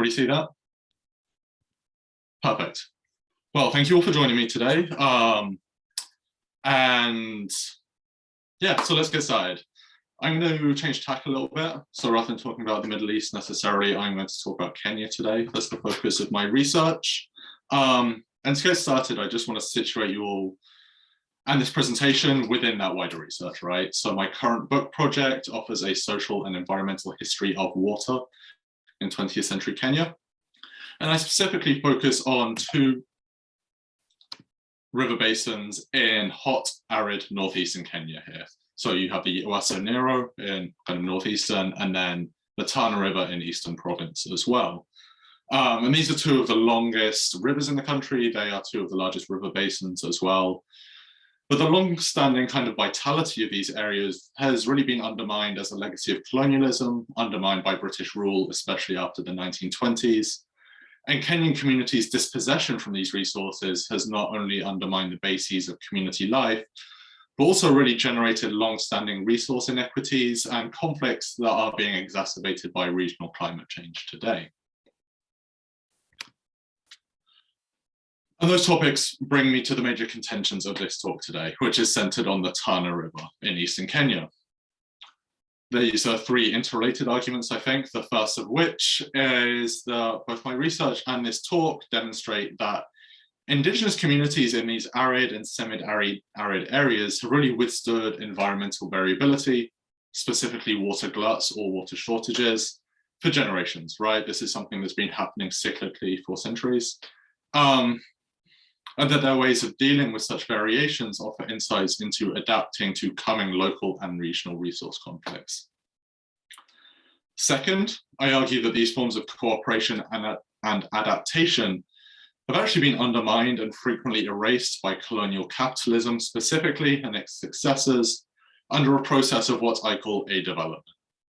everybody see that? Perfect. Well, thank you all for joining me today. And yeah, so let's get started. I'm going to change tack a little bit. So rather than talking about the Middle East necessarily, I'm going to talk about Kenya today. That's the focus of my research. And to get started, I just want to situate you all and this presentation within that wider research, right? So my current book project offers a social and environmental history of water in 20th century Kenya. And I specifically focus on two river basins in hot, arid northeastern Kenya here. So you have the Uaso Nero in kind of northeastern, and then the Tana River in eastern province as well. And these are two of the longest rivers in the country. They are two of the largest river basins as well. But the long-standing kind of vitality of these areas has really been undermined as a legacy of colonialism, undermined by British rule, especially after the 1920s. And Kenyan communities' dispossession from these resources has not only undermined the bases of community life, but also really generated long-standing resource inequities and conflicts that are being exacerbated by regional climate change today. And those topics bring me to the major contentions of this talk today, which is centered on the Tana River in eastern Kenya. These are three interrelated arguments, I think, the first of which is that both my research and this talk demonstrate that indigenous communities in these arid and semi-arid areas have really withstood environmental variability, specifically water gluts or water shortages, for generations, right? This is something that's been happening cyclically for centuries. And that their ways of dealing with such variations offer insights into adapting to coming local and regional resource conflicts. Second, I argue that these forms of cooperation and adaptation have actually been undermined and frequently erased by colonial capitalism specifically and its successors under a process of what I call a development.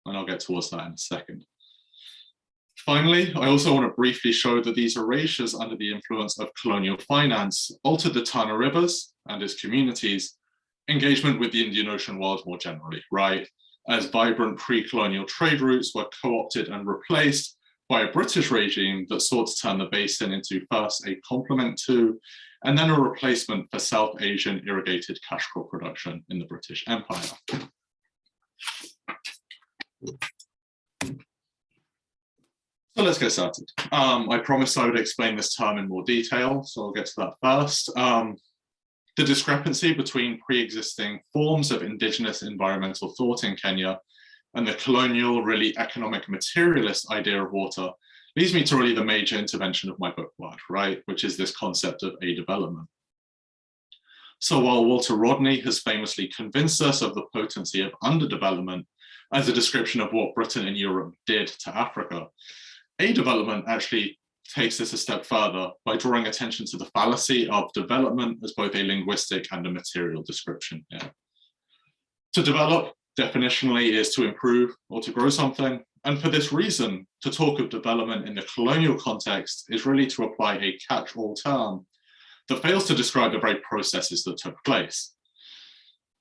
And I'll get towards that in a second. Finally, I also want to briefly show that these erasures under the influence of colonial finance altered the Tana rivers and its communities' engagement with the Indian Ocean world more generally, right? As vibrant pre-colonial trade routes were co-opted and replaced by a British regime that sought to turn the basin into first a complement to, and then a replacement for South Asian irrigated cash crop production in the British Empire. So let's get started. I promised I would explain this term in more detail, so I'll get to that first. The discrepancy between pre-existing forms of indigenous environmental thought in Kenya and the colonial, really economic materialist idea of water leads me to really the major intervention of my book work, right? Which is this concept of a development. So while Walter Rodney has famously convinced us of the potency of underdevelopment as a description of what Britain and Europe did to Africa, a development actually takes this a step further by drawing attention to the fallacy of development as both a linguistic and a material description here. To develop, definitionally, is to improve or to grow something. And for this reason, to talk of development in the colonial context is really to apply a catch-all term that fails to describe the very processes that took place.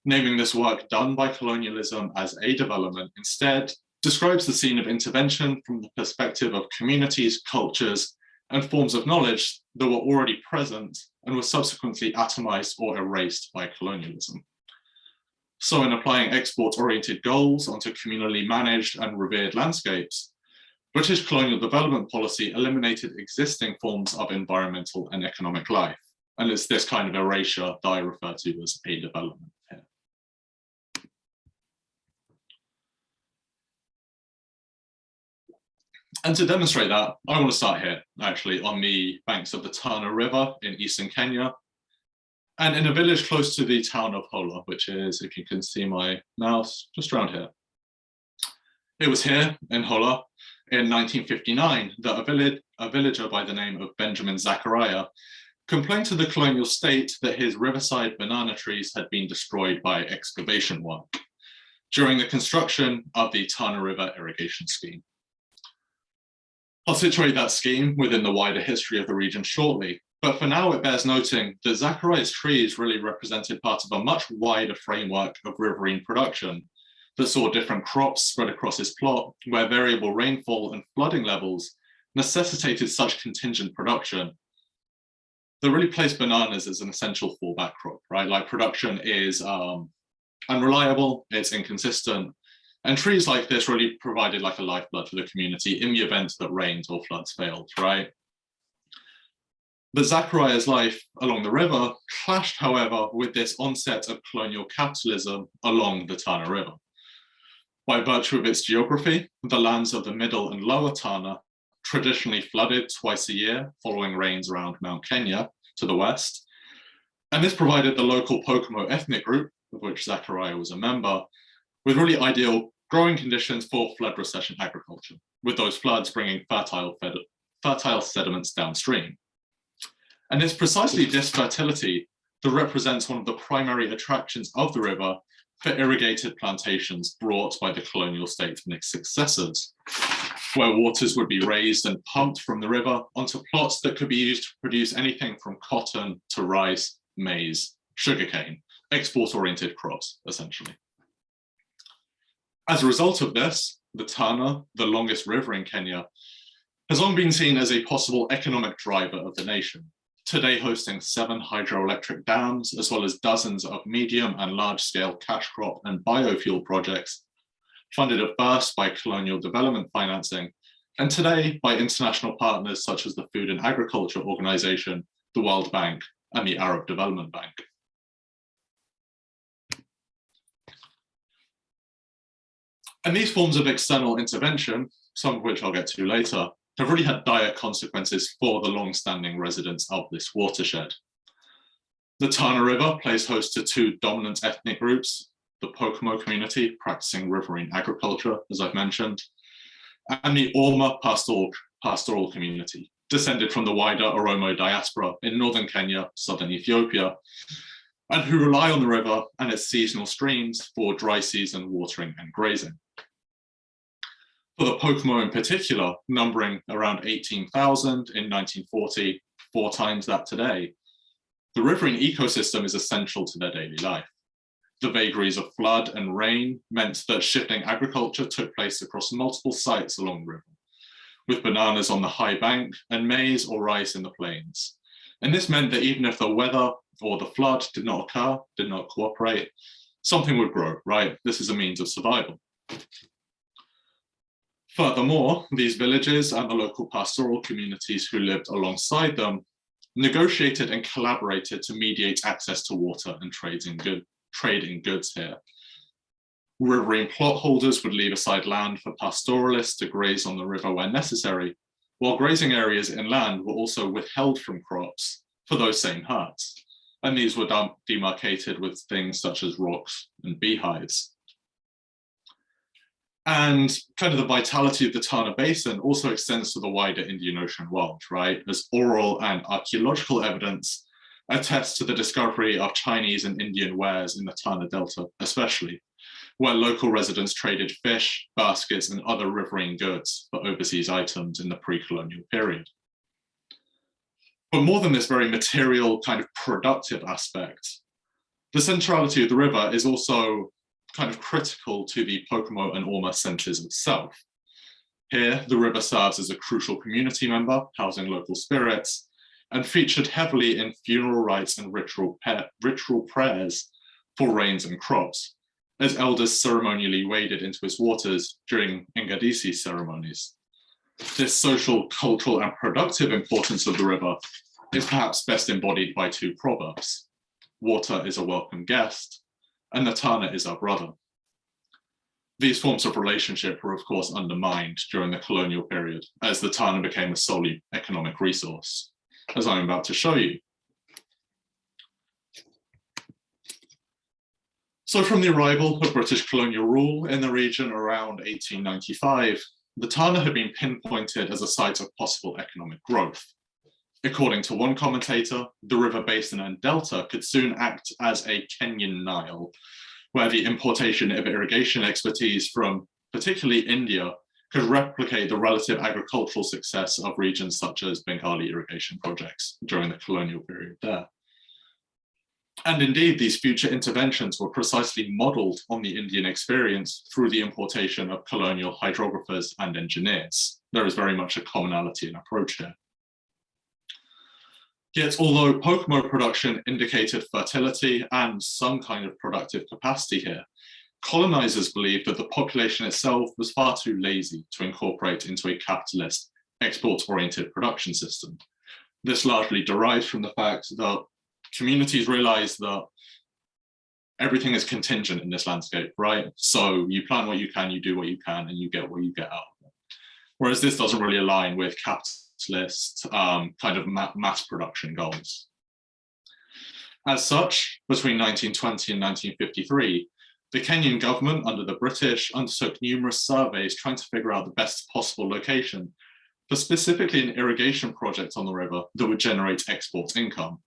Naming this work done by colonialism as a development instead describes the scene of intervention from the perspective of communities, cultures, and forms of knowledge that were already present and were subsequently atomized or erased by colonialism. So in applying export-oriented goals onto communally managed and revered landscapes, British colonial development policy eliminated existing forms of environmental and economic life. And it's this kind of erasure that I refer to as a development here. And to demonstrate that, I want to start here, actually, on the banks of the Tana River in eastern Kenya, and in a village close to the town of Hola, which is, if you can see my mouse, just around here. It was here in Hola in 1959 that a villager by the name of Benjamin Zachariah complained to the colonial state that his riverside banana trees had been destroyed by excavation work during the construction of the Tana River irrigation scheme. I'll situate that scheme within the wider history of the region shortly, but for now it bears noting that Zachariah's trees really represented part of a much wider framework of riverine production that saw different crops spread across his plot, where variable rainfall and flooding levels necessitated such contingent production that really placed bananas as an essential fallback crop, right? Like production is unreliable, it's inconsistent, and trees like this really provided like a lifeblood for the community in the event that rains or floods failed, right? But Zachariah's life along the river clashed, however, with this onset of colonial capitalism along the Tana River. By virtue of its geography, the lands of the middle and lower Tana traditionally flooded twice a year following rains around Mount Kenya to the west. And this provided the local Pocomo ethnic group, of which Zachariah was a member, with really ideal growing conditions for flood recession agriculture, with those floods bringing fertile sediments downstream. And it's precisely this fertility that represents one of the primary attractions of the river for irrigated plantations brought by the colonial state and its successors, where waters would be raised and pumped from the river onto plots that could be used to produce anything from cotton to rice, maize, sugarcane, export-oriented crops, essentially. As a result of this, the Tana, the longest river in Kenya, has long been seen as a possible economic driver of the nation, today hosting 7 hydroelectric dams, as well as dozens of medium and large-scale cash crop and biofuel projects, funded at first by colonial development financing, and today by international partners such as the Food and Agriculture Organization, the World Bank, and the Arab Development Bank. And these forms of external intervention, some of which I'll get to later, have really had dire consequences for the long-standing residents of this watershed. The Tana River plays host to 2 dominant ethnic groups, the Pocomo community practicing riverine agriculture, as I've mentioned, and the Orma pastoral community, descended from the wider Oromo diaspora in northern Kenya, southern Ethiopia, and who rely on the river and its seasonal streams for dry season watering and grazing. For the Pocomo in particular, numbering around 18,000 in 1940, 4 times that today, the riverine ecosystem is essential to their daily life. The vagaries of flood and rain meant that shifting agriculture took place across multiple sites along the river, with bananas on the high bank and maize or rice in the plains. And this meant that even if the weather or the flood did not occur, did not cooperate, something would grow, right? This is a means of survival. Furthermore, these villages and the local pastoral communities who lived alongside them negotiated and collaborated to mediate access to water and trade in goods here. Riverine plot holders would leave aside land for pastoralists to graze on the river where necessary, while grazing areas inland were also withheld from crops for those same herds. And these were demarcated with things such as rocks and beehives. And kind of the vitality of the Tana Basin also extends to the wider Indian Ocean world, right? As oral and archaeological evidence attests to the discovery of Chinese and Indian wares in the Tana Delta, especially, where local residents traded fish, baskets, and other riverine goods for overseas items in the pre-colonial period. But more than this very material kind of productive aspect, the centrality of the river is also kind of critical to the Pocomo and Orma centers itself. Here, the river serves as a crucial community member, housing local spirits, and featured heavily in funeral rites and ritual prayers for rains and crops, as elders ceremonially waded into its waters during Ngadisi ceremonies. This social, cultural, and productive importance of the river is perhaps best embodied by 2 proverbs. Water is a welcome guest, and the Tana is our brother. These forms of relationship were of course undermined during the colonial period as the Tana became a solely economic resource, as I'm about to show you. So from the arrival of British colonial rule in the region around 1895, the Tana had been pinpointed as a site of possible economic growth. According to one commentator, the river basin and delta could soon act as a Kenyan Nile, where the importation of irrigation expertise from particularly India could replicate the relative agricultural success of regions such as Bengali irrigation projects during the colonial period there. And indeed, these future interventions were precisely modeled on the Indian experience through the importation of colonial hydrographers and engineers. There is very much a commonality in approach here. Yet, although Pocomo production indicated fertility and some kind of productive capacity here, colonizers believed that the population itself was far too lazy to incorporate into a capitalist, export-oriented production system. This largely derives from the fact that communities realize that everything is contingent in this landscape, right? So you plant what you can, you do what you can, and you get what you get out of it. Whereas this doesn't really align with capitalist kind of mass production goals. As such, between 1920 and 1953, the Kenyan government under the British undertook numerous surveys trying to figure out the best possible location for specifically an irrigation project on the river that would generate export income,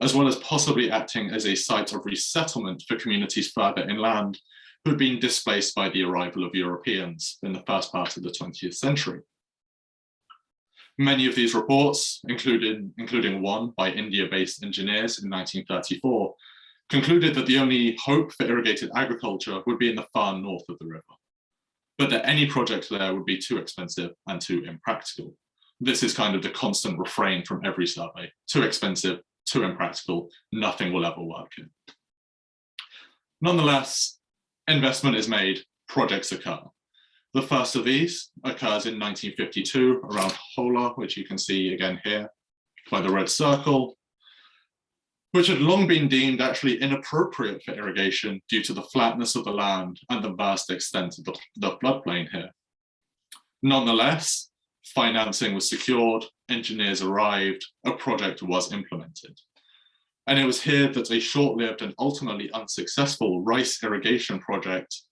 as well as possibly acting as a site of resettlement for communities further inland who had been displaced by the arrival of Europeans in the first part of the 20th century. Many of these reports, including one by India-based engineers in 1934, concluded that the only hope for irrigated agriculture would be in the far north of the river, but that any project there would be too expensive and too impractical. This is kind of the constant refrain from every survey: too expensive, too impractical, nothing will ever work here. Nonetheless, investment is made, projects occur. The first of these occurs in 1952 around Hola, which you can see again here by the red circle, which had long been deemed actually inappropriate for irrigation due to the flatness of the land and the vast extent of the floodplain here. Nonetheless, financing was secured, engineers arrived, a project was implemented. And it was here that a short-lived and ultimately unsuccessful rice irrigation project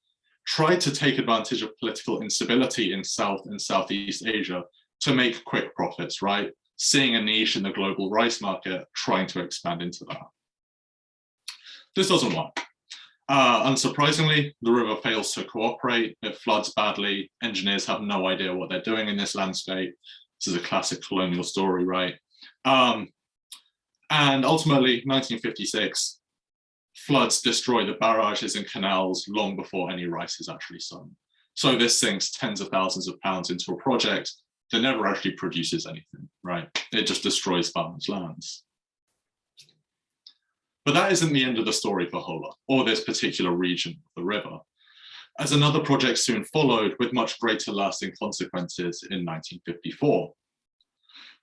tried to take advantage of political instability in South and Southeast Asia to make quick profits, right? Seeing a niche in the global rice market, trying to expand into that. This doesn't work. Unsurprisingly, the river fails to cooperate, it floods badly, engineers have no idea what they're doing in this landscape. This is a classic colonial story, right? And ultimately, 1956, floods destroy the barrages and canals long before any rice is actually sown. So this sinks tens of thousands of pounds into a project that never actually produces anything, right? It just destroys farmers' lands. But that isn't the end of the story for Hola, or this particular region of the river, as another project soon followed with much greater lasting consequences in 1954.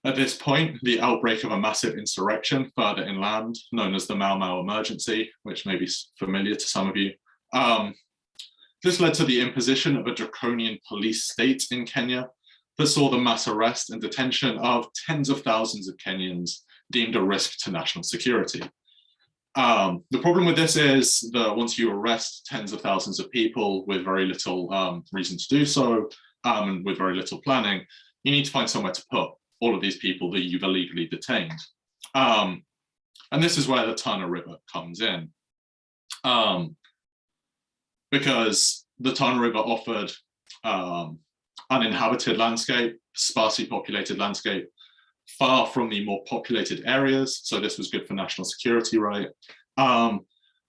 At this point, the outbreak of a massive insurrection further inland, known as the Mau Mau Emergency, which may be familiar to some of you, this led to the imposition of a draconian police state in Kenya that saw the mass arrest and detention of tens of thousands of Kenyans deemed a risk to national security. The problem with this is that once you arrest tens of thousands of people with very little reason to do so, and with very little planning, you need to find somewhere to put all of these people that you've illegally detained. And this is where the Tana River comes in. Because the Tana River offered uninhabited landscape, sparsely populated landscape, far from the more populated areas. So this was good for national security, right? But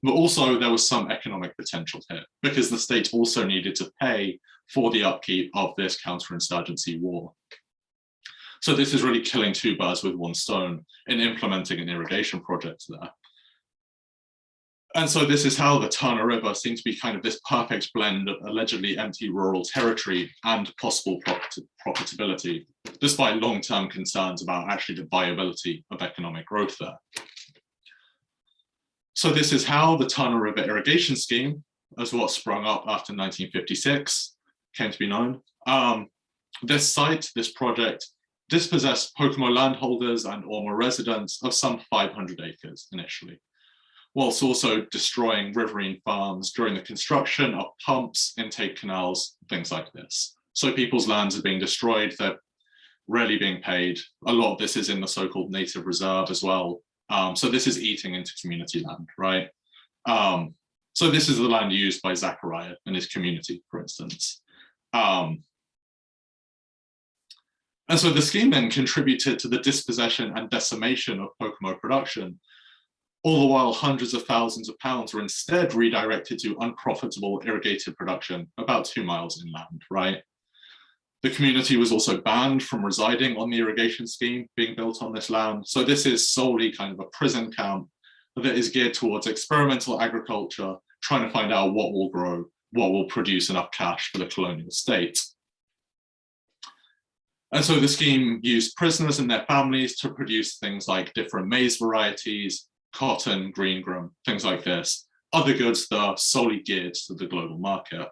also there was some economic potential here because the state also needed to pay for the upkeep of this counterinsurgency war. So this is really killing two birds with one stone in implementing an irrigation project there. And so this is how the Tana River seemed to be kind of this perfect blend of allegedly empty rural territory and possible profitability, despite long-term concerns about actually the viability of economic growth there. So this is how the Tana River irrigation scheme, as what sprung up after 1956, came to be known. This site, this project, dispossessed Pocomo landholders and Orma residents of some 500 acres initially, whilst also destroying riverine farms during the construction of pumps, intake canals, things like this. So people's lands are being destroyed, they're rarely being paid. A lot of this is in the so-called native reserve as well. So this is eating into community land, right? So this is the land used by Zachariah and his community, for instance. And so the scheme then contributed to the dispossession and decimation of Pocomo production, All the while, hundreds of thousands of pounds were instead redirected to unprofitable irrigated production about 2 miles inland, right? The community was also banned from residing on the irrigation scheme being built on this land. So this is solely kind of a prison camp that is geared towards experimental agriculture, trying to find out what will grow, what will produce enough cash for the colonial state. And so the scheme used prisoners and their families to produce things like different maize varieties, cotton, green gram, things like this, other goods that are solely geared to the global market,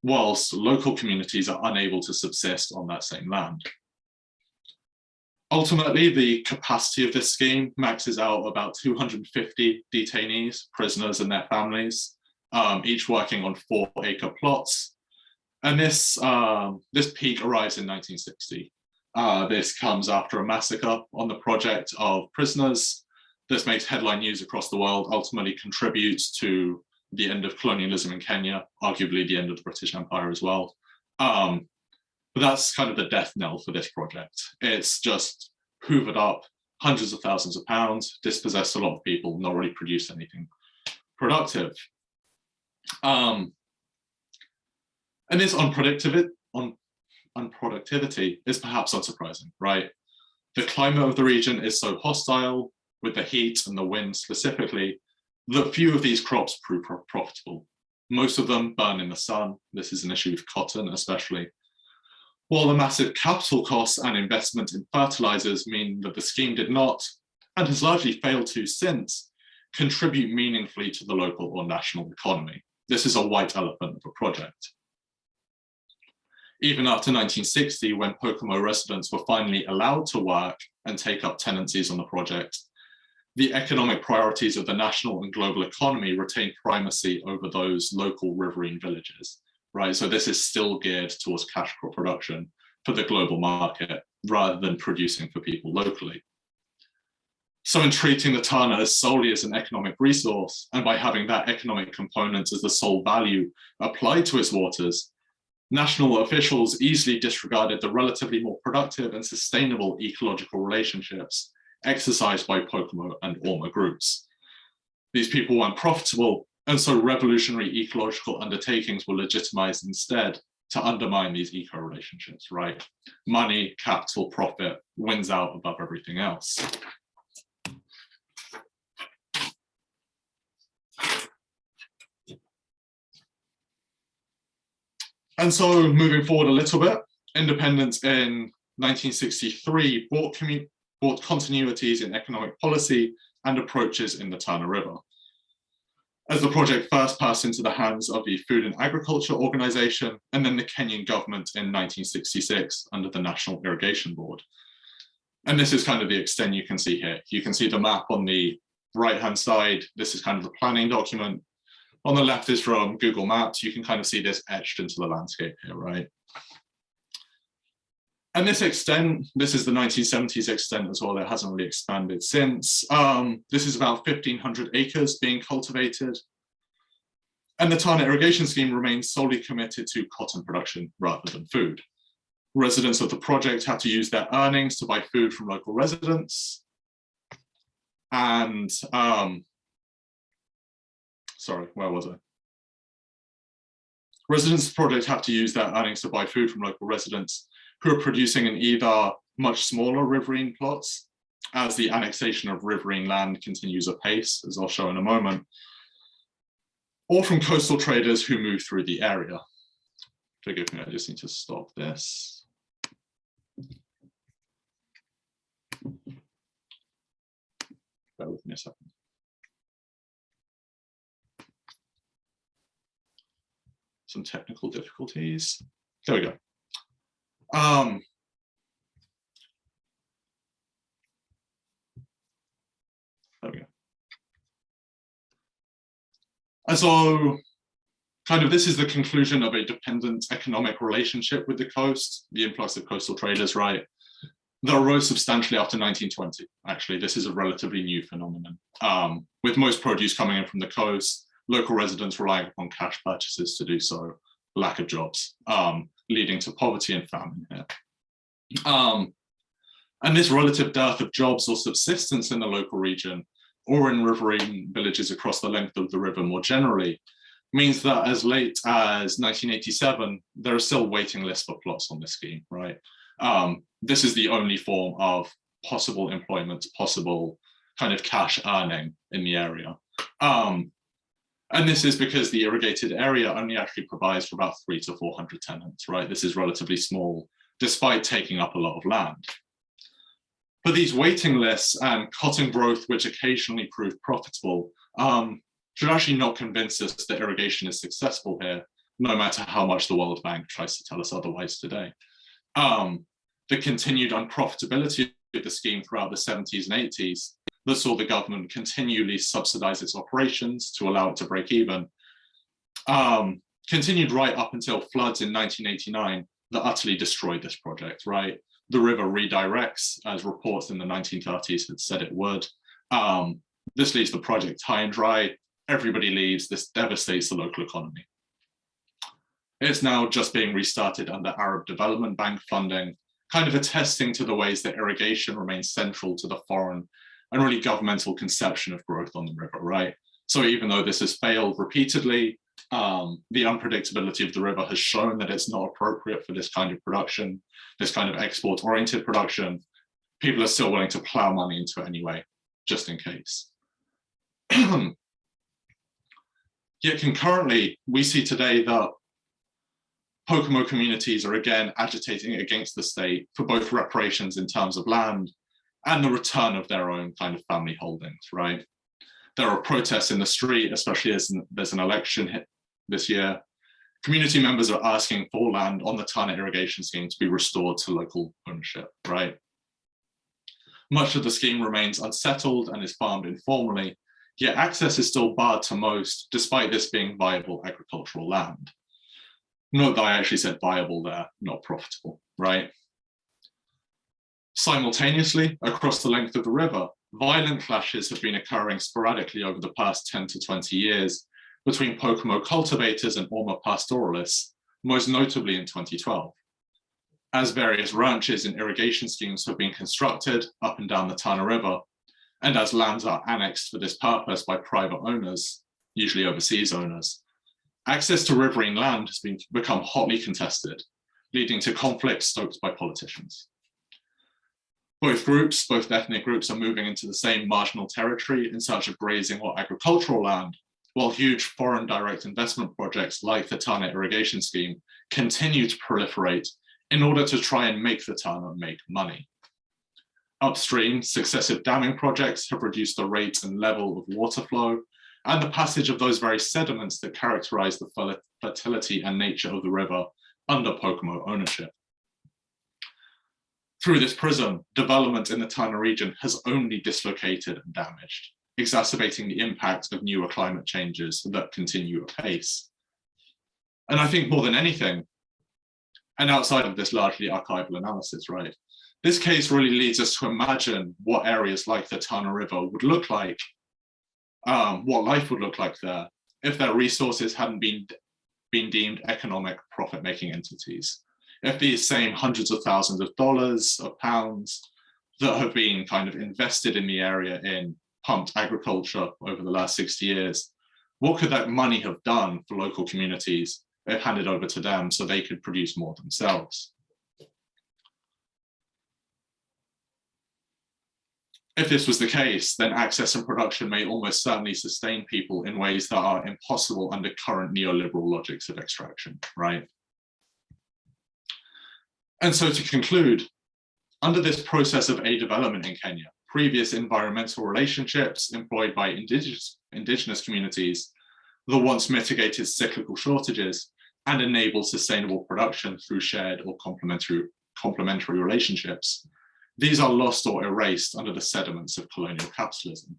whilst local communities are unable to subsist on that same land. Ultimately, the capacity of this scheme maxes out about 250 detainees, prisoners and their families, each working on 4-acre plots. And this peak arrives in 1960. This comes after a massacre on the project of prisoners. This makes headline news across the world, ultimately contributes to the end of colonialism in Kenya, arguably the end of the British Empire as well. But that's kind of the death knell for this project. It's just hoovered up hundreds of thousands of pounds, dispossessed a lot of people, not really produced anything productive. And this unproductivity is perhaps unsurprising, right? The climate of the region is so hostile, with the heat and the wind specifically, that few of these crops prove profitable. Most of them burn in the sun. This is an issue with cotton especially. While the massive capital costs and investment in fertilizers mean that the scheme did not, and has largely failed to since, contribute meaningfully to the local or national economy. This is a white elephant of a project. Even after 1960, when Pocomo residents were finally allowed to work and take up tenancies on the project, the economic priorities of the national and global economy retain primacy over those local riverine villages, right? So this is still geared towards cash crop production for the global market rather than producing for people locally. So in treating the Tana as solely as an economic resource, and by having that economic component as the sole value applied to its waters, national officials easily disregarded the relatively more productive and sustainable ecological relationships exercised by Pocomo and Orma groups. These people weren't profitable, and so revolutionary ecological undertakings were legitimized instead to undermine these eco relationships, right? Money, capital, profit wins out above everything else. And so moving forward a little bit, independence in 1963 brought continuities in economic policy and approaches in the Tana River. As the project first passed into the hands of the Food and Agriculture Organization and then the Kenyan government in 1966 under the National Irrigation Board. And this is kind of the extent you can see here. You can see the map on the right-hand side. This is kind of the planning document. On the left is from Google Maps. You can kind of see this etched into the landscape here, right? And this extent, this is the 1970s extent as well. It hasn't really expanded since. This is about 1,500 acres being cultivated. And the Tana irrigation scheme remains solely committed to cotton production rather than food. Residents of the project have to use their earnings to buy food from local residents. And, sorry, where was I? Residents of the project have to use their earnings to buy food from local residents who are producing in either much smaller riverine plots, as the annexation of riverine land continues apace, as I'll show in a moment, or from coastal traders who move through the area. Forgive me, I just need to stop this. Bear with me a second. Some technical difficulties. There we go. There we go. And so kind of this is the conclusion of a dependent economic relationship with the coast, the influx of coastal traders, right? That arose substantially after 1920. Actually, this is a relatively new phenomenon. With most produce coming in from the coast, local residents relying upon cash purchases to do so, lack of jobs, leading to poverty and famine here. And this relative dearth of jobs or subsistence in the local region or in riverine villages across the length of the river more generally, means that as late as 1987, there are still waiting lists for plots on this scheme, right? This is the only form of possible employment, possible kind of cash earning in the area. And this is because the irrigated area only actually provides for about 300 to 400 tenants, right? This is relatively small, despite taking up a lot of land. But these waiting lists and cotton growth, which occasionally prove profitable, should actually not convince us that irrigation is successful here, no matter how much the World Bank tries to tell us otherwise today. The continued unprofitability of the scheme throughout the 70s and 80s that saw the government continually subsidize its operations to allow it to break even, continued right up until floods in 1989 that utterly destroyed this project, right? The river redirects, as reports in the 1930s had said it would. This leaves the project high and dry. Everybody leaves. This devastates the local economy. It's now just being restarted under Arab Development Bank funding, kind of attesting to the ways that irrigation remains central to the foreign and really governmental conception of growth on the river, right? So even though this has failed repeatedly, the unpredictability of the river has shown that it's not appropriate for this kind of production, this kind of export-oriented production. People are still willing to plow money into it anyway, just in case. Yet concurrently, we see today that Pocomo communities are again agitating against the state for both reparations in terms of land and the return of their own kind of family holdings, right? There are protests in the street, especially as there's an election this year. Community members are asking for land on the Tana irrigation scheme to be restored to local ownership, right? Much of the scheme remains unsettled and is farmed informally, yet access is still barred to most, despite this being viable agricultural land. Note that I actually said viable there, not profitable, right? Simultaneously, across the length of the river, violent clashes have been occurring sporadically over the past 10 to 20 years between Pocomo cultivators and Orma pastoralists, most notably in 2012. As various ranches and irrigation schemes have been constructed up and down the Tana River, and as lands are annexed for this purpose by private owners, usually overseas owners, access to riverine land has become hotly contested, leading to conflicts stoked by politicians. Both groups, both ethnic groups, are moving into the same marginal territory in search of grazing or agricultural land, while huge foreign direct investment projects like the Tana irrigation scheme continue to proliferate in order to try and make the Tana make money. Upstream, successive damming projects have reduced the rate and level of water flow and the passage of those very sediments that characterize the fertility and nature of the river under Pocomo ownership. Through this prism, development in the Tana region has only dislocated and damaged, exacerbating the impact of newer climate changes that continue apace. And I think more than anything, and outside of this largely archival analysis, right, this case really leads us to imagine what areas like the Tana River would look like, what life would look like there if their resources hadn't been deemed economic profit-making entities. If these same hundreds of thousands of dollars, of pounds that have been kind of invested in the area in pumped agriculture over the last 60 years, what could that money have done for local communities if handed over to them so they could produce more themselves? If this was the case, then access and production may almost certainly sustain people in ways that are impossible under current neoliberal logics of extraction, right? And so to conclude, under this process of aid development in Kenya, previous environmental relationships employed by indigenous communities that once mitigated cyclical shortages and enabled sustainable production through shared or complementary relationships, these are lost or erased under the sediments of colonial capitalism.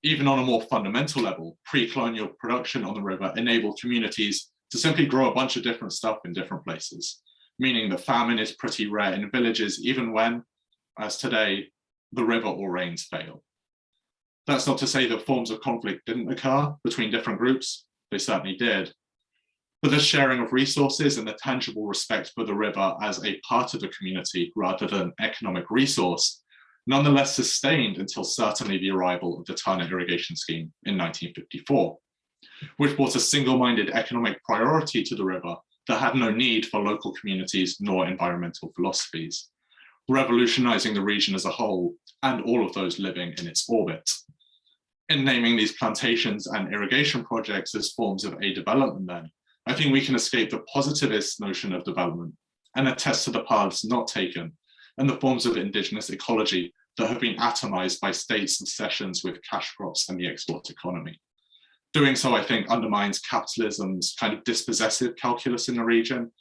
Even on a more fundamental level, pre-colonial production on the river enabled communities to simply grow a bunch of different stuff in different places, meaning that famine is pretty rare in villages, even when, as today, the river or rains fail. That's not to say that forms of conflict didn't occur between different groups, they certainly did. But the sharing of resources and the tangible respect for the river as a part of the community rather than economic resource nonetheless sustained until certainly the arrival of the Tana irrigation scheme in 1954, which brought a single-minded economic priority to the river that had no need for local communities nor environmental philosophies, revolutionizing the region as a whole and all of those living in its orbit. In naming these plantations and irrigation projects as forms of a development then, I think we can escape the positivist notion of development and attest to the paths not taken and the forms of indigenous ecology that have been atomized by states' obsessions with cash crops and the export economy. Doing so, I think, undermines capitalism's kind of dispossessive calculus in the region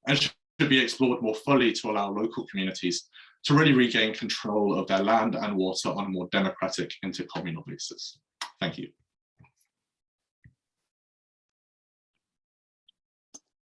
and should be explored more fully to allow local communities to really regain control of their land and water on a more democratic intercommunal basis. Thank you.